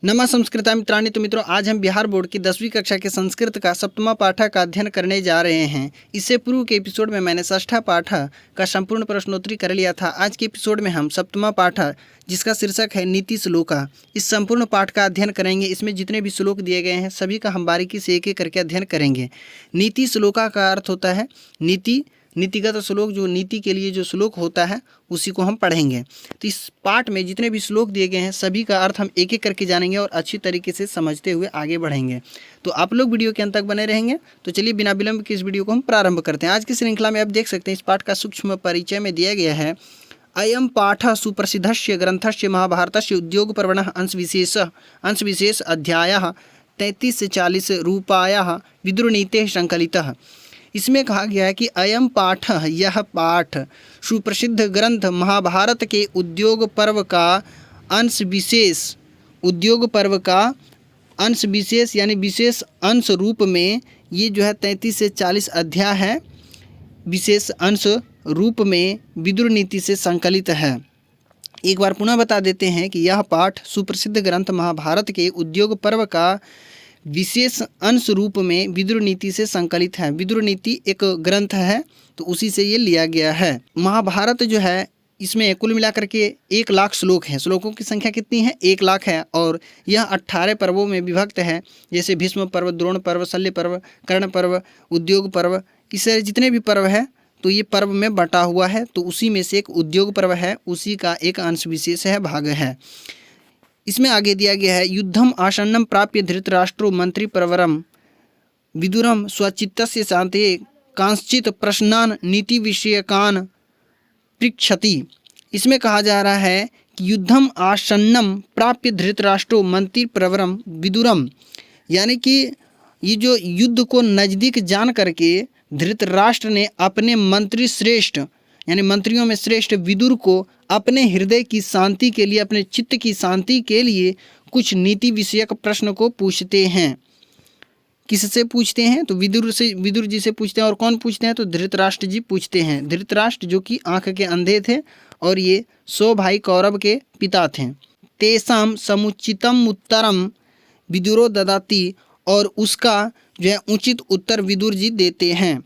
नमा संस्कृता मित्राणि। तो मित्रों, आज हम बिहार बोर्ड की 10वीं कक्षा के संस्कृत का 7वां पाठा का अध्ययन करने जा रहे हैं। इससे पूर्व के एपिसोड में मैंने 6ठा पाठा का संपूर्ण प्रश्नोत्तरी कर लिया था। आज के एपिसोड में हम 7वां पाठा, जिसका शीर्षक है नीति श्लोका, इस संपूर्ण पाठ का अध्ययन करेंगे। इसमें जितने भी श्लोक दिए गए हैं सभी का हम बारीकी से एक एक करके अध्ययन करेंगे। नीति श्लोका का अर्थ होता है नीतिगत श्लोक, जो नीति के लिए जो श्लोक होता है उसी को हम पढ़ेंगे। तो इस पाठ में जितने भी श्लोक दिए गए हैं सभी का अर्थ हम एक एक करके जानेंगे और अच्छी तरीके से समझते हुए आगे बढ़ेंगे। तो आप लोग वीडियो के अंत तक बने रहेंगे। तो चलिए बिना विलंब के इस वीडियो को हम प्रारंभ करते हैं। आज की श्रृंखला में आप देख सकते हैं इस पाठ का सूक्ष्म परिचय में दिया गया है। अयम पाठ सुप्रसिद्धस्य ग्रंथस्य महाभारतस्य उद्योगपर्वणः अंशविशेष अध्यायः 33 से 40 रूपायाः विदुरनीतेः संकलितः। इसमें कहा गया है कि अयम पाठ, यह पाठ सुप्रसिद्ध ग्रंथ महाभारत के उद्योग पर्व का अंश विशेष यानी विशेष अंश रूप में, ये जो है 33 से 40 अध्याय है, विशेष अंश रूप में विदुर नीति से संकलित है। एक बार पुनः बता देते हैं कि यह पाठ सुप्रसिद्ध ग्रंथ महाभारत के उद्योग पर्व का विशेष अंश रूप में विदुर नीति से संकलित है। विदुर नीति एक ग्रंथ है, तो उसी से ये लिया गया है। महाभारत जो है, इसमें कुल मिलाकर के 1 लाख श्लोक हैं। श्लोकों की संख्या कितनी है? 1 लाख है। और यह 18 पर्वों में विभक्त है, जैसे भीष्म पर्व, द्रोण पर्व, शल्य पर्व, कर्ण पर्व, उद्योग पर्व। इस जितने भी पर्व है तो ये पर्व में बटा हुआ है। तो उसी में से एक उद्योग पर्व है, उसी का एक अंश विशेष है, भाग है। इसमें आगे दिया गया है, युद्धम आसन्नम प्राप्य धृतराष्ट्रो मंत्री प्रवरम विदुरम स्वचित्तस्य शांतये कांश्चित प्रश्नान नीति विषयकान पृच्छति। इसमें कहा जा रहा है कि युद्धम आसन्नम प्राप्य धृतराष्ट्रो मंत्री प्रवरम विदुरम, यानी कि ये जो युद्ध को नज़दीक जान करके धृतराष्ट्र ने अपने मंत्री श्रेष्ठ, यानी मंत्रियों में श्रेष्ठ विदुर को अपने हृदय की शांति के लिए, अपने चित्त की शांति के लिए कुछ नीति विषयक प्रश्न को पूछते हैं। किससे पूछते हैं? तो विदुर जी से पूछते हैं। और कौन पूछते हैं? तो धृतराष्ट्र जी पूछते हैं। धृतराष्ट्र जो कि आंख के अंधे थे और ये 100 भाई कौरव के पिता थे। तेषाम समुचितम उत्तरम विदुरो ददाति, और उसका जो है उचित उत्तर विदुर जी देते हैं।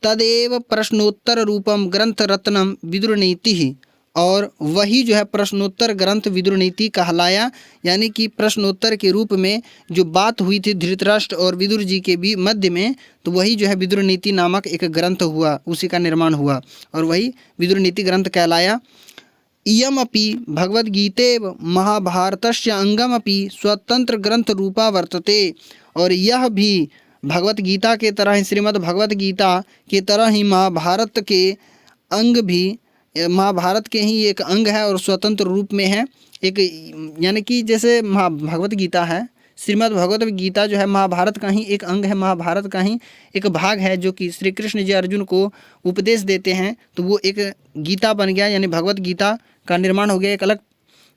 तदेव प्रश्नोत्तर रूपम ग्रंथ रत्नम विदुर नीति, और वही जो है प्रश्नोत्तर ग्रंथ विदुर नीति कहलाया। यानी कि प्रश्नोत्तर के रूप में जो बात हुई थी धृतराष्ट्र और विदुर जी के भी मध्य में, तो वही जो है विदुर नीति नामक एक ग्रंथ हुआ, उसी का निर्माण हुआ और वही विदुर नीति ग्रंथ कहलाया। इयमपि भगवद्गीतेव महाभारतस्य अंगमपि स्वतंत्र ग्रंथ रूपा वर्तते, और यह भी भगवत गीता के तरह ही, श्रीमद् भगवत गीता के तरह ही महाभारत के अंग भी, महाभारत के ही एक अंग है और स्वतंत्र रूप में है। एक यानी कि जैसे भगवत गीता है, श्रीमद् भगवत गीता जो है महाभारत का ही एक अंग है, महाभारत का ही एक भाग है, जो कि श्री कृष्ण जी अर्जुन को उपदेश देते हैं। तो वो एक गीता बन गया, यानी भगवत गीता का निर्माण हो गया, एक अलग,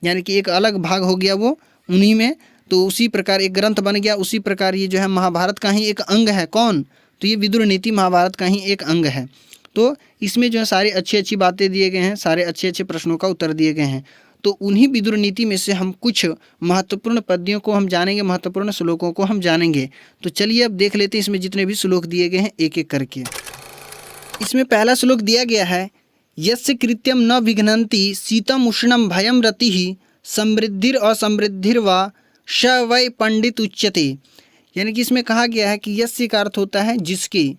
यानी कि एक अलग भाग हो गया वो उन्हीं में। तो उसी प्रकार एक ग्रंथ बन गया। उसी प्रकार ये जो है महाभारत का ही एक अंग है। कौन? तो ये विदुर नीति महाभारत का ही एक अंग है। तो इसमें जो है सारी अच्छी बातें दिए गए हैं, सारे अच्छे प्रश्नों का उत्तर दिए गए हैं। तो उन्हीं विदुर नीति में से हम कुछ महत्वपूर्ण पद्यों को हम जानेंगे, महत्वपूर्ण श्लोकों को हम जानेंगे। तो चलिए अब देख लेते हैं इसमें जितने भी श्लोक दिए गए हैं एक एक करके। इसमें पहला श्लोक दिया गया है, यस्य कृत्यम न विघ्नन्ति शीतम उष्णम भयम रतिः समृद्धिर असमृद्धिर्वा स वै पंडित उच्यते। यानी कि इसमें कहा गया है कि यस्य का अर्थ होता है जिसके,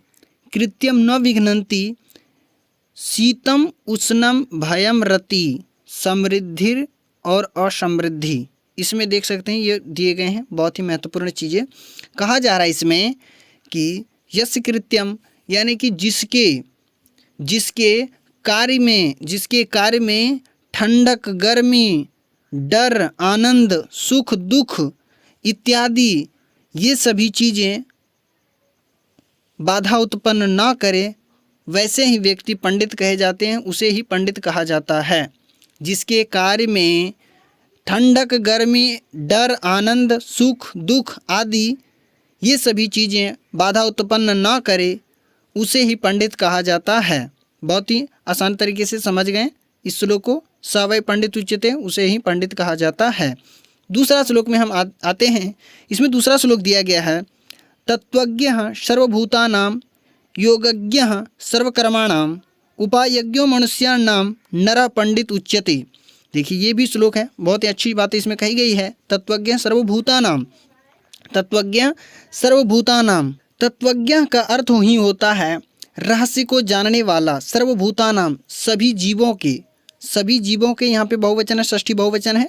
कृत्यम न विघ्नन्ति शीतम उष्णम भयम रति समृद्धिर और असमृद्धि। इसमें देख सकते हैं ये दिए गए हैं बहुत ही महत्वपूर्ण चीज़ें। कहा जा रहा है इसमें कि यस्य कृत्यम, यानी कि जिसके कार्य में ठंडक, गर्मी, डर, आनंद, सुख, दुख इत्यादि ये सभी चीज़ें बाधा उत्पन्न ना करे, वैसे ही व्यक्ति पंडित कहे जाते हैं, उसे ही पंडित कहा जाता है। जिसके कार्य में ठंडक, गर्मी, डर, आनंद, सुख, दुख आदि ये सभी चीज़ें बाधा उत्पन्न ना करे, उसे ही पंडित कहा जाता है। बहुत ही आसान तरीके से समझ गए इस श्लोक को। स वै पंडित उच्यते, उसे ही पंडित कहा जाता है। दूसरा श्लोक में हम आते हैं। इसमें दूसरा श्लोक दिया गया है, तत्त्वज्ञः सर्वभूतानां योगज्ञः सर्वकर्माणां उपायज्ञो मनुष्याणां नरः पंडित उच्यते। देखिए ये भी श्लोक है, बहुत ही अच्छी बात इसमें कही गई है। तत्त्वज्ञ सर्वभूतानां, तत्त्वज्ञ सर्वभूतानां, तत्त्वज्ञ का अर्थ ही होता है रहस्य को जानने वाला, सर्वभूतानां सभी जीवों के, सभी जीवों के, यहाँ पे बहुवचन है, षष्ठी बहुवचन है।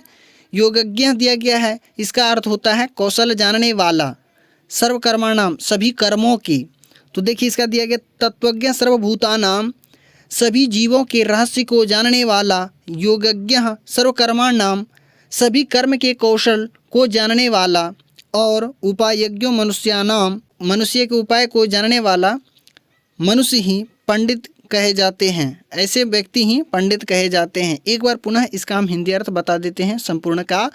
योगज्ञ दिया गया है, इसका अर्थ होता है कौशल जानने वाला, सर्वकर्माणाम सभी कर्मों की। तो देखिए इसका दिया गया तत्त्वज्ञ सर्वभूतानां सभी जीवों के रहस्य को जानने वाला, योगज्ञ सर्वकर्माणाम सभी कर्म के कौशल को जानने वाला, और उपायज्ञो मनुष्यानाम मनुष्य के उपाय को जानने वाला मनुष्य ही पंडित कहे जाते हैं। ऐसे व्यक्ति ही पंडित कहे जाते हैं। एक बार पुनः इसका हम हिंदी अर्थ बता देते हैं संपूर्ण का,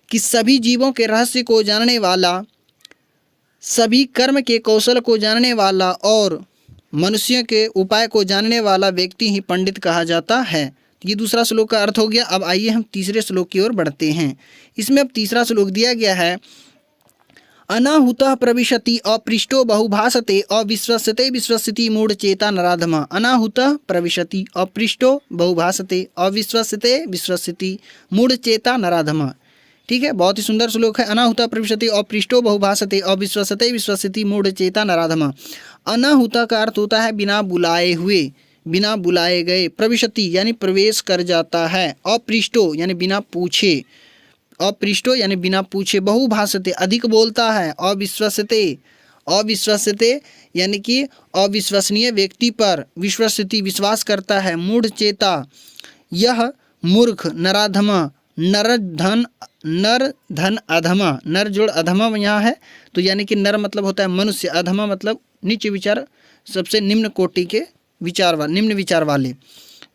कि सभी जीवों के रहस्य को जानने वाला, सभी कर्म के कौशल को जानने वाला और मनुष्य के उपाय को जानने वाला व्यक्ति ही पंडित कहा जाता है। ये दूसरा श्लोक का अर्थ हो गया। अब आइए हम तीसरे श्लोक की ओर बढ़ते हैं। इसमें अब तीसरा श्लोक दिया गया है, अनाहुतः प्रविशति अपृष्टो बहुभाषते अविश्वस्यते विश्वसिति मूढ़चेता नराधम। अनाहुतः प्रविशति अपृष्टो बहुभाषते अविश्वस्यते विश्वसिति मूढ़चेता नराधम। ठीक है, बहुत ही सुंदर श्लोक है। अनाहुतः प्रविशति अपृष्टो बहुभाषते अविश्वसते विश्वसिति मूढ़चेता नराधम। अनाहुतः का अर्थ होता है बिना बुलाए हुए, बिना बुलाए गए। प्रविशति यानी प्रवेश कर जाता है। अपृष्टो यानी बिना पूछे, अपृष्टो यानी बिना पूछे। बहुभाषते अधिक बोलता है। अविश्वसते, अविश्वसते यानी कि अविश्वसनीय व्यक्ति पर, विश्वसिति विश्वास करता है। मूढ़चेता यह मूर्ख। नराधम नर धन अधमा, नर जोड़ अधमा यहाँ है, तो यानी कि नर मतलब होता है मनुष्य, अधमा मतलब नीचे विचार, सबसे निम्न कोटि के विचार वाले, निम्न विचार वाले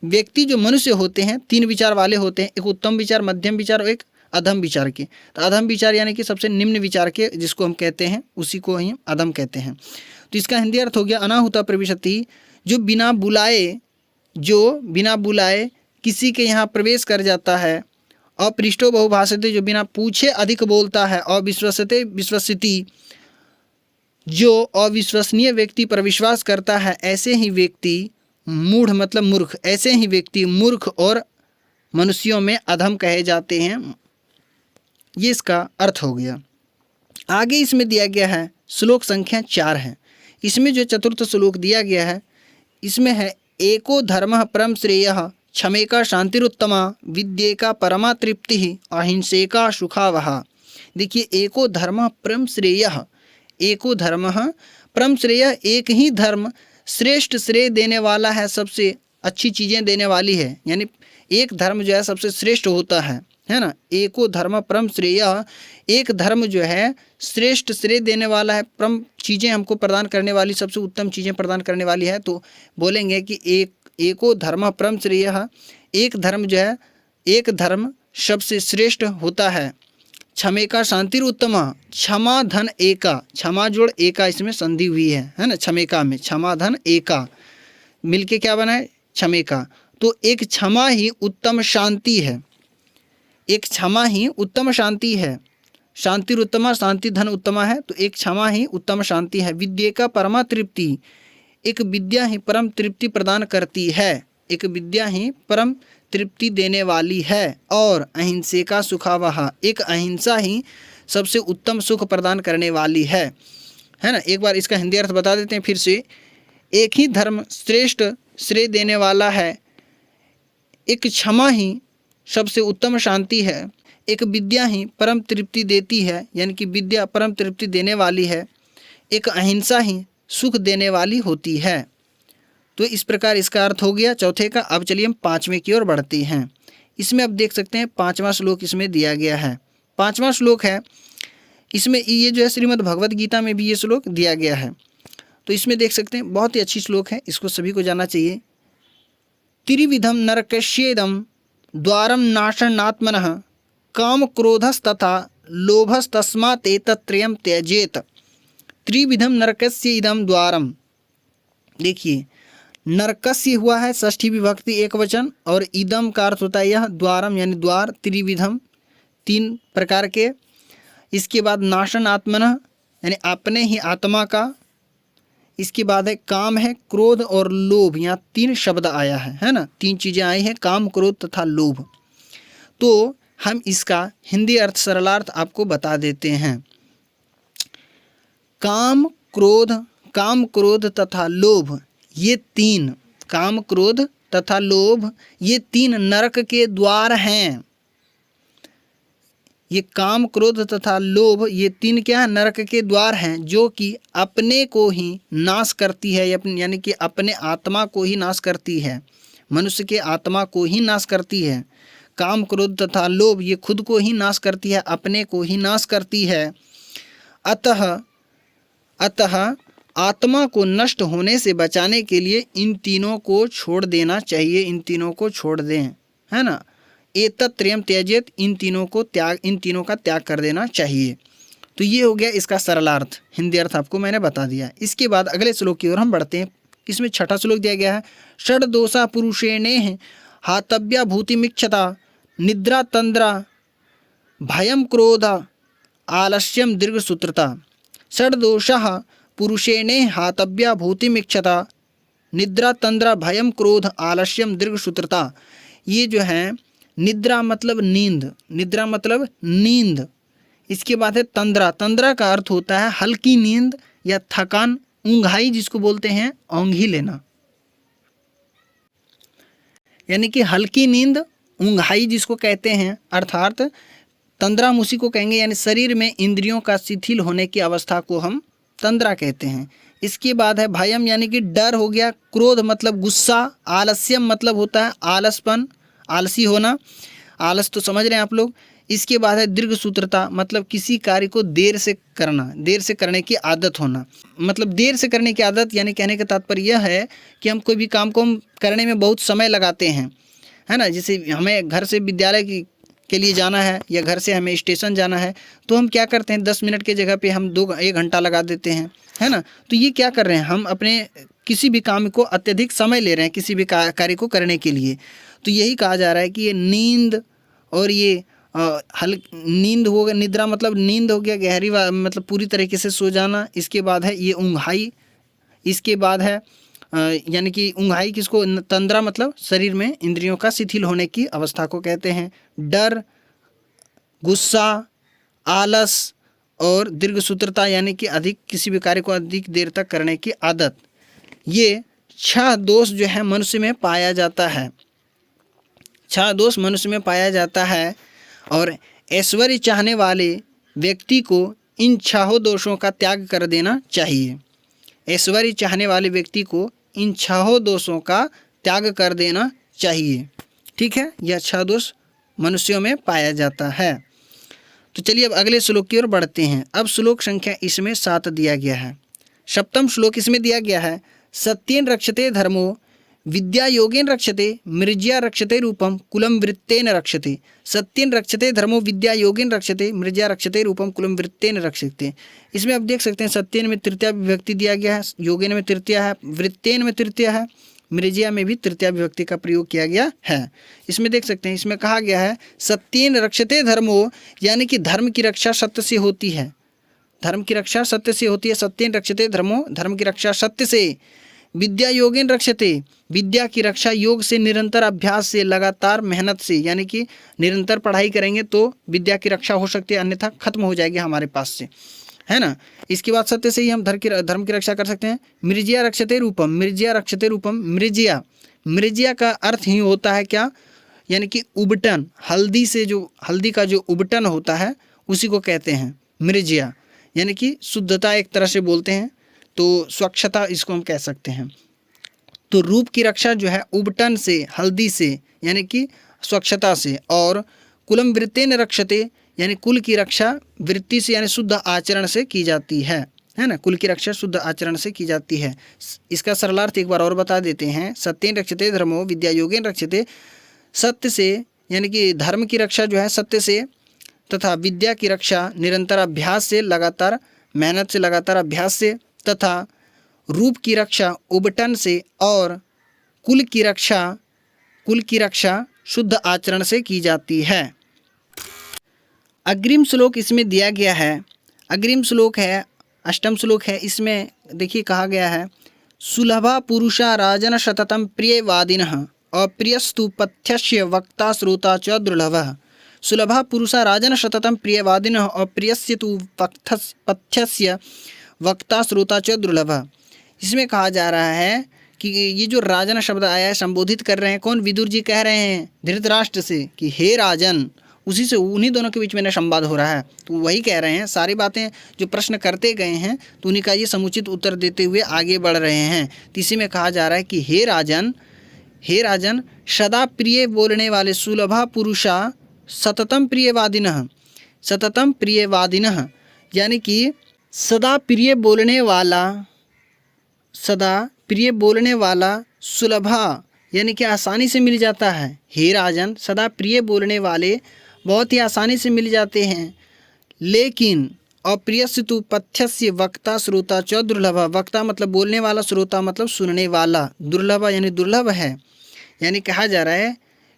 व्यक्ति जो मनुष्य होते हैं, तीन विचार वाले होते हैं, एक उत्तम विचार, मध्यम विचार और एक अधम विचार के। तो अधम विचार यानी कि सबसे निम्न विचार के, जिसको हम कहते हैं उसी को ही अधम कहते हैं। तो इसका हिंदी अर्थ हो गया अनाहुता प्रविशति, जो बिना बुलाए, जो बिना बुलाए किसी के यहाँ प्रवेश कर जाता है। अपृष्टो बहुभाषते जो बिना पूछे अधिक बोलता है। अविश्वसते विश्वसिति जो अविश्वसनीय व्यक्ति पर विश्वास करता है। ऐसे ही व्यक्ति, मूढ़ मतलब मूर्ख, ऐसे ही व्यक्ति मूर्ख और मनुष्यों में अधम कहे जाते हैं। ये इसका अर्थ हो गया। आगे इसमें दिया गया है श्लोक संख्या 4 है। इसमें जो चतुर्थ श्लोक दिया गया है, इसमें है एको धर्मः परम श्रेयः क्षमेका शांतिरुत्तमा विद्येका परमा तृप्ति अहिंसेका सुखावहा। देखिए एको धर्मः परम श्रेयः, एको धर्मः परम श्रेयः, एक ही धर्म श्रेष्ठ श्रेय देने वाला है, सबसे अच्छी चीज़ें देने वाली है। यानी एक धर्म जो है सबसे श्रेष्ठ होता है ना। एको धर्म परम श्रेयः, एक धर्म जो है श्रेष्ठ श्रेय देने वाला है, परम चीज़ें हमको प्रदान करने वाली, सबसे उत्तम चीज़ें प्रदान करने वाली है। तो बोलेंगे कि एको धर्म परम श्रेयः, एक धर्म जो है, एक धर्म सबसे श्रेष्ठ होता है। क्षमेका शांतिरुत्तमा, क्षमा धन एका, क्षमा जोड़ एका इसमें संधि हुई है ना। क्षमेका में क्षमा धन एका मिलके क्या बना है, क्षमेका। तो एक क्षमा ही उत्तम शांति है, एक क्षमा ही उत्तम शांति है। शांतिरुत्तमा, शांति धन उत्तमा है, तो एक क्षमा ही उत्तम शांति है। विद्या का परमा तृप्ति, एक विद्या ही परम तृप्ति प्रदान करती है, एक विद्या ही परम तृप्ति देने वाली है। और अहिंसे का सुखावहा, एक अहिंसा ही सबसे उत्तम सुख प्रदान करने वाली है ना। एक बार इसका हिंदी अर्थ बता देते हैं फिर से। एक ही धर्म श्रेष्ठ श्रेय देने वाला है, एक क्षमा ही सबसे उत्तम शांति है, एक विद्या ही परम तृप्ति देती है, यानी कि विद्या परम तृप्ति देने वाली है, एक अहिंसा ही सुख देने वाली होती है। तो इस प्रकार इसका अर्थ हो गया चौथे का। अब चलिए हम पाँचवें की ओर बढ़ते हैं। इसमें अब देख सकते हैं पाँचवा श्लोक इसमें दिया गया है। पाँचवा श्लोक है, इसमें ये जो है श्रीमद् भगवद गीता में भी ये श्लोक दिया गया है। तो इसमें देख सकते हैं बहुत ही अच्छी श्लोक है, इसको सभी को जानना चाहिए। त्रिविधम नरकस्येदम द्वारम नाशनात्मनः काम क्रोधस्तथा लोभस्तस्मात् एतत्त्रयं त्यजेत। त्रिविधम नरकस्य इदम द्वारम। देखिए नरकस्य हुआ है षष्ठी विभक्ति एक वचन, और इदम का अर्थ होता है यह, द्वारम यानी द्वार, त्रिविधम 3 प्रकार के। इसके बाद नाशन आत्मनः यानी अपने ही आत्मा का। इसके बाद है काम है, क्रोध और लोभ। यहाँ 3 शब्द आया है ना, 3 चीज़ें आई हैं, काम, क्रोध तथा लोभ। तो हम इसका हिंदी अर्थ, सरलार्थ आपको बता देते हैं। काम क्रोध तथा लोभ, ये 3, काम क्रोध तथा लोभ, ये 3 नरक के द्वार हैं। ये काम क्रोध तथा लोभ, ये 3 क्या है? नरक के द्वार हैं, जो कि अपने को ही नाश करती है, यानी कि अपने आत्मा को ही नाश करती है, मनुष्य के आत्मा को ही नाश करती है। काम क्रोध तथा लोभ ये खुद को ही नाश करती है, अपने को ही नाश करती है। अतः आत्मा को नष्ट होने से बचाने के लिए इन तीनों को छोड़ देना चाहिए, इन तीनों को छोड़ दें, है ना। एतत्त्रयम् त्यजेत, इन तीनों का त्याग कर देना चाहिए। तो ये हो गया इसका सरलार्थ, हिंदी अर्थ आपको मैंने बता दिया। इसके बाद अगले श्लोक की ओर हम बढ़ते हैं। इसमें 6ठा श्लोक दिया गया है, षड दोषा पुरुषेणेह हातव्या भूतिमिच्छता निद्रा तंद्रा भयम क्रोध आलस्यम दीर्घसूत्रता। षड दोषः पुरुषेणेह हातव्या भूतिमिच्छता निद्रा तंद्रा भयम क्रोध आलस्यम दीर्घसूत्रता। ये जो है निद्रा मतलब नींद, निद्रा मतलब नींद। इसके बाद है तंद्रा, तंद्रा का अर्थ होता है हल्की नींद या थकान, ऊंघाई जिसको बोलते हैं, औंधी लेना, यानी कि हल्की नींद, ऊंघाई जिसको कहते हैं, अर्थात तंद्रा उसी को कहेंगे, यानी शरीर में इंद्रियों का शिथिल होने की अवस्था को हम तंद्रा कहते हैं। इसके बाद है भयम, यानी कि डर हो गया, क्रोध मतलब गुस्सा, आलस्यम मतलब होता है आलसपन, आलसी होना, आलस तो समझ रहे हैं आप लोग। इसके बाद है दीर्घसूत्रता, मतलब किसी कार्य को देर से करना, देर से करने की आदत होना, मतलब देर से करने की आदत, यानी कहने का तात्पर्य यह है कि हम कोई भी काम को हम करने में बहुत समय लगाते हैं, है ना। जैसे हमें घर से विद्यालय के लिए जाना है या घर से हमें स्टेशन जाना है, तो हम क्या करते हैं, 10 मिनट की जगह पे हम 1 घंटा लगा देते हैं, है ना। तो ये क्या कर रहे हैं, हम अपने किसी भी काम को अत्यधिक समय ले रहे हैं, किसी भी कार्य को करने के लिए। तो यही कहा जा रहा है कि ये नींद और ये नींद हो गया, निद्रा मतलब नींद हो गया, गहरी मतलब पूरी तरीके से सो जाना। इसके बाद है ये ऊंघाई, इसके बाद है यानी कि ऊंघाई किसको, तंद्रा मतलब शरीर में इंद्रियों का शिथिल होने की अवस्था को कहते हैं। डर, गुस्सा, आलस और दीर्घसूत्रता, यानी कि अधिक किसी भी कार्य को अधिक देर तक करने की आदत। ये 6 दोष जो है मनुष्य में पाया जाता है, 6 दोष मनुष्य में पाया जाता है। और ऐश्वर्य चाहने वाले व्यक्ति को इन 6 दोषों का त्याग कर देना चाहिए। ऐश्वर्य चाहने वाले व्यक्ति को इन 6 दोषों का त्याग कर देना चाहिए, ठीक है। यह 6 दोष मनुष्यों में पाया जाता है। तो चलिए अब अगले श्लोक की ओर बढ़ते हैं। अब श्लोक संख्या इसमें 7 दिया गया है। 7वां श्लोक इसमें दिया गया है, सत्येन रक्षते धर्मो विद्या योगेन रक्षते मृज्या रक्षते रूपम कुलम वृत्तेन रक्षते। सत्येन रक्षते धर्मो विद्या योगेन रक्षते मृज्या रक्षते रूपम कुलम वृत्तेन रक्षते। इसमें आप देख सकते हैं सत्येन में तृतीया विभक्ति दिया गया है, योगेन में तृतीया है, वृत्तेन में तृतीया है, मृज्या में भी तृतीया विभक्ति का प्रयोग किया गया है। इसमें देख सकते हैं, इसमें कहा गया है सत्येन रक्षते धर्मो, यानी कि धर्म की रक्षा सत्य से होती है, धर्म की रक्षा सत्य से होती है। सत्येन रक्षते धर्मो, धर्म की रक्षा सत्य से। विद्या योगेन रक्षते, विद्या की रक्षा योग से, निरंतर अभ्यास से, लगातार मेहनत से, यानी कि निरंतर पढ़ाई करेंगे तो विद्या की रक्षा हो सकती है, अन्यथा खत्म हो जाएगी हमारे पास से, है ना। इसके बाद सत्य से ही हम धर्म की रक्षा कर सकते हैं। मृज्या रक्षते रूपम, मृज्या रक्षते रूपम, मृज्या, मृज्या का अर्थ ही होता है क्या, यानी कि उबटन, हल्दी से जो हल्दी का जो उबटन होता है उसी को कहते हैं मृज्या, यानी कि शुद्धता एक तरह से बोलते हैं, तो स्वच्छता इसको हम कह सकते हैं। तो रूप की रक्षा जो है उबटन से, हल्दी से, यानी कि स्वच्छता से। और कुलम वृत्तेन रक्षते, यानी कुल की रक्षा वृत्ति से, यानी शुद्ध आचरण से की जाती है ना। कुल की रक्षा शुद्ध आचरण से की जाती है। इसका सरलार्थ एक बार और बता देते हैं। सत्येन रक्षते धर्मो विद्या योगेन रक्षते, सत्य से, यानी कि धर्म की रक्षा जो है सत्य से, तथा विद्या की रक्षा निरंतर अभ्यास से, लगातार मेहनत से, लगातार अभ्यास से, तथा रूप की रक्षा उबटन से, और कुल की रक्षा शुद्ध आचरण से की जाती है। अग्रिम श्लोक इसमें दिया गया है, अग्रिम श्लोक है, अष्टम श्लोक है। इसमें देखिए कहा गया है, सुलभा पुरुषा राजन सततम प्रियवादिनः अप्रियस्तु पथ्यस्य वक्ता श्रोता च दुर्लभः। सुलभा पुरुषा राजन सततम प्रियवादिनः अप्रियस्य तु पथ्यस्य वक्ता श्रोता च दुर्लभः। इसमें कहा जा रहा है कि ये जो राजन शब्द आया है संबोधित कर रहे हैं कौन? विदुर जी कह रहे हैं धृतराष्ट्र से कि हे राजन, उसी से उन्हीं दोनों के बीच में संवाद हो रहा है। तो वही कह रहे हैं, सारी बातें जो प्रश्न करते गए हैं तो उन्हीं का ये समुचित उत्तर देते हुए आगे बढ़ रहे हैं। तो इसी में कहा जा रहा है कि हे राजन सदा प्रिय बोलने वाले सुलभा पुरुषा सततम प्रियवादिनः, सततम प्रियवादिनः यानी कि सदा प्रिय बोलने वाला, सदा प्रिय बोलने वाला, सुलभा यानी कि आसानी से मिल जाता है। हे राजन, सदा प्रिय बोलने वाले बहुत ही आसानी से मिल जाते हैं, लेकिन अप्रियस्य तु पथ्यस्य वक्ता श्रोता च दुर्लभ। वक्ता मतलब बोलने वाला, श्रोता मतलब सुनने वाला, दुर्लभ यानी दुर्लभ है। यानी कहा जा रहा है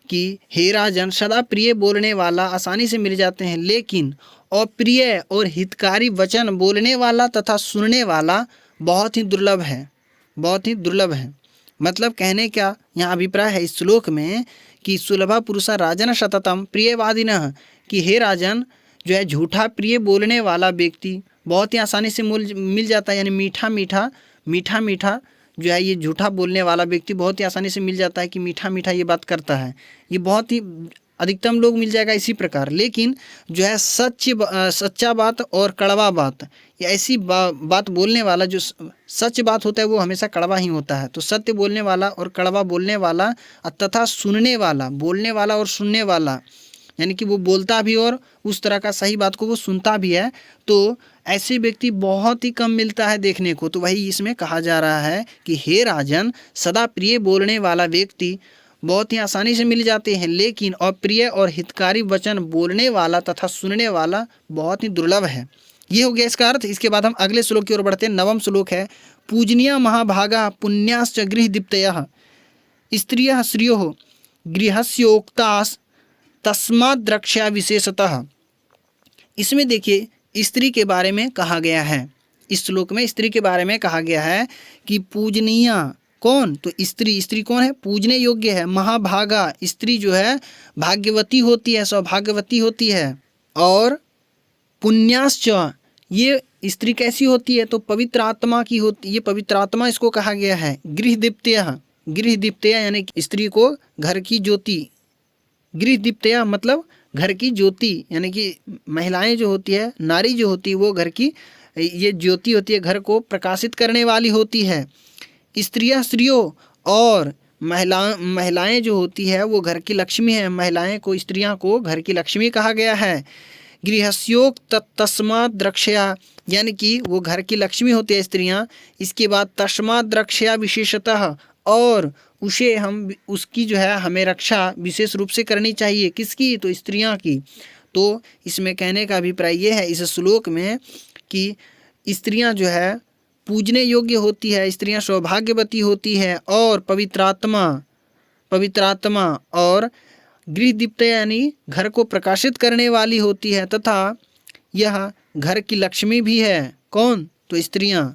कि हे राजन, सदा प्रिय बोलने वाला आसानी से मिल जाते हैं, लेकिन अप्रिय और हितकारी वचन बोलने वाला तथा सुनने वाला बहुत ही दुर्लभ है, बहुत ही दुर्लभ है। मतलब कहने का यहाँ अभिप्राय है इस श्लोक में कि सुलभा पुरुषा राजन सततम प्रियवादिनः, कि हे राजन जो है झूठा प्रिय बोलने वाला व्यक्ति बहुत ही आसानी से मिल जाता है। यानी मीठा मीठा जो है ये झूठा बोलने वाला व्यक्ति बहुत ही आसानी से मिल जाता है कि मीठा मीठा ये बात करता है, ये बहुत ही अधिकतम लोग मिल जाएगा इसी प्रकार। लेकिन जो है सच्चा बात और कड़वा बात, या ऐसी बात बोलने वाला जो सच बात होता है वो हमेशा कड़वा ही होता है। तो सत्य बोलने वाला और कड़वा बोलने वाला तथा सुनने वाला, बोलने वाला और सुनने वाला, यानी कि वो बोलता भी और उस तरह का सही बात को वो सुनता भी है, तो ऐसे व्यक्ति बहुत ही कम मिलता है देखने को। तो वही इसमें कहा जा रहा है कि हे राजन, सदा प्रिय बोलने वाला व्यक्ति बहुत ही आसानी से मिल जाते हैं, लेकिन अप्रिय और हितकारी वचन बोलने वाला तथा सुनने वाला बहुत ही दुर्लभ है। ये हो गया इसका अर्थ। इसके बाद हम अगले श्लोक की ओर बढ़ते हैं। नवम श्लोक है, पूजनीय महाभागा पुण्याश्च गृहदीप्तयः स्त्रियः श्रियो गृहस्योक्तास् तस्माद्रक्षा विशेषतः। इसमें देखिए स्त्री के बारे में कहा गया है, इस श्लोक में स्त्री के बारे में कहा गया है कि पूजनीय कौन? तो स्त्री कौन है? पूजने योग्य है। महाभागा स्त्री जो है भाग्यवती होती है, सौभाग्यवती होती है। और पुण्याश्च ये स्त्री कैसी होती है? तो पवित्र आत्मा की होती, ये पवित्र आत्मा इसको कहा गया है। गृहदीप्तयः यानी स्त्री को घर की ज्योति, गृहदीप्तयः मतलब घर की ज्योति, यानी कि महिलाएं जो होती है, नारी जो होती है वो घर की ये ज्योति होती है, घर को प्रकाशित करने वाली होती है। स्त्रियो और महिलाएं जो होती है वो घर की लक्ष्मी है। महिलाएं को, स्त्रियां को घर की लक्ष्मी कहा गया है। गृहस्योक तस्मात् द्रक्षया यानी कि वो घर की लक्ष्मी होती है स्त्रियां। इसके बाद तस्मात् द्रक्षया विशेषतः, और उसे हम उसकी जो है हमें रक्षा विशेष रूप से करनी चाहिए। किसकी? तो स्त्रियां की। तो इसमें कहने का अभिप्राय ये है इस श्लोक में कि स्त्रियां जो है पूजने योग्य होती है, स्त्रियां सौभाग्यवती होती है, और पवित्र आत्मा और गृहदीप्त यानी घर को प्रकाशित करने वाली होती है, तथा यह घर की लक्ष्मी भी है। कौन? तो स्त्रियां,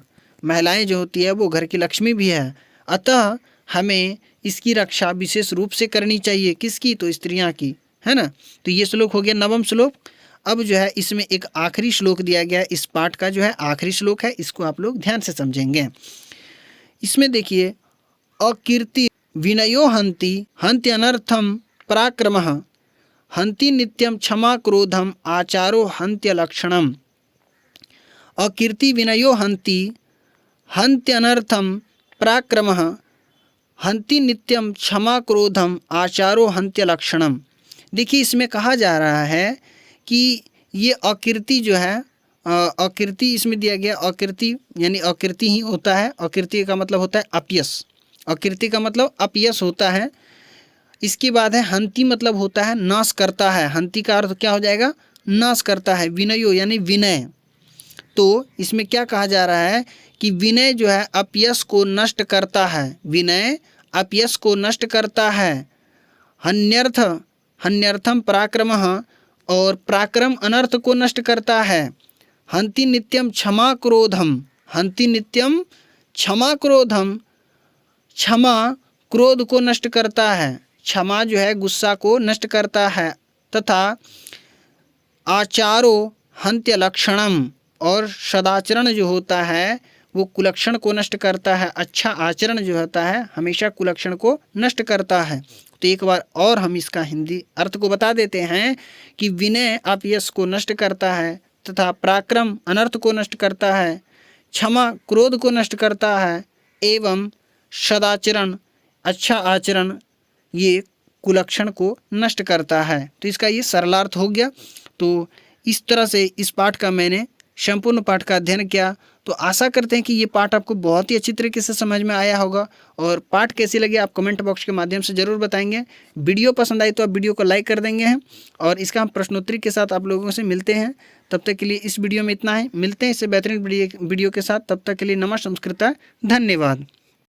महिलाएं जो होती है वो घर की लक्ष्मी भी है। अतः हमें इसकी रक्षा विशेष रूप से करनी चाहिए। किसकी? तो स्त्रियां की, है ना। तो ये श्लोक हो गया नवम श्लोक। अब जो है इसमें एक आखिरी श्लोक दिया गया है, इस पाठ का जो है आखिरी श्लोक है, इसको आप लोग ध्यान से समझेंगे। इसमें देखिए, अकीर्ति विनयो हंति अनर्थम पराक्रमः हंति नित्यम क्षमा क्रोधम आचारो हंत्य लक्षणम। अकीर्ति विनयो हंति अनर्थम पराक्रमः हंति नित्यम क्षमा क्रोधम आचारो हंत्य लक्षणम। देखिए इसमें कहा जा रहा है कि ये अकीर्ति जो है, अकीर्ति इसमें दिया गया, अकीर्ति यानी अकीर्ति ही होता है। अकीर्ति का मतलब होता है अपयश, अकीर्ति का मतलब अपयश होता है। इसके बाद है हंति, मतलब होता है नाश करता है। हंति का अर्थ क्या हो जाएगा? नाश करता है। विनयो यानी विनय। तो इसमें क्या कहा जा रहा है कि विनय जो है अपयश को नष्ट करता है, विनय अपयश को नष्ट करता है। हन्यर्थम पराक्रमः और पराक्रम अनर्थ को नष्ट करता है। हंति नित्यम क्षमा क्रोधम, हंति नित्यम क्षमा क्रोधम, क्षमा क्रोध को नष्ट करता है, क्षमा जो है गुस्सा को नष्ट करता है। तथा आचारो हंत्य लक्षणम, और सदाचरण जो होता है वो कुलक्षण को नष्ट करता है। अच्छा आचरण जो होता है हमेशा कुलक्षण को नष्ट करता है। तो एक बार और हम इसका हिंदी अर्थ को बता देते हैं कि विनय अपयश को नष्ट करता है, तथा पराक्रम अनर्थ को नष्ट करता है, क्षमा क्रोध को नष्ट करता है, एवं सदाचरण अच्छा आचरण ये कुलक्षण को नष्ट करता है। तो इसका ये सरलार्थ हो गया। तो इस तरह से इस पाठ का मैंने संपूर्ण पाठ का अध्ययन किया। तो आशा करते हैं कि ये पाठ आपको बहुत ही अच्छी तरीके से समझ में आया होगा। और पाठ कैसी लगी आप कमेंट बॉक्स के माध्यम से ज़रूर बताएंगे। वीडियो पसंद आई तो आप वीडियो को लाइक कर देंगे हैं, और इसका हम प्रश्नोत्तरी के साथ आप लोगों से मिलते हैं। तब तक के लिए इस वीडियो में इतना है, मिलते हैं इससे बेहतरीन वीडियो के साथ। तब तक के लिए नमः संस्कृता, धन्यवाद।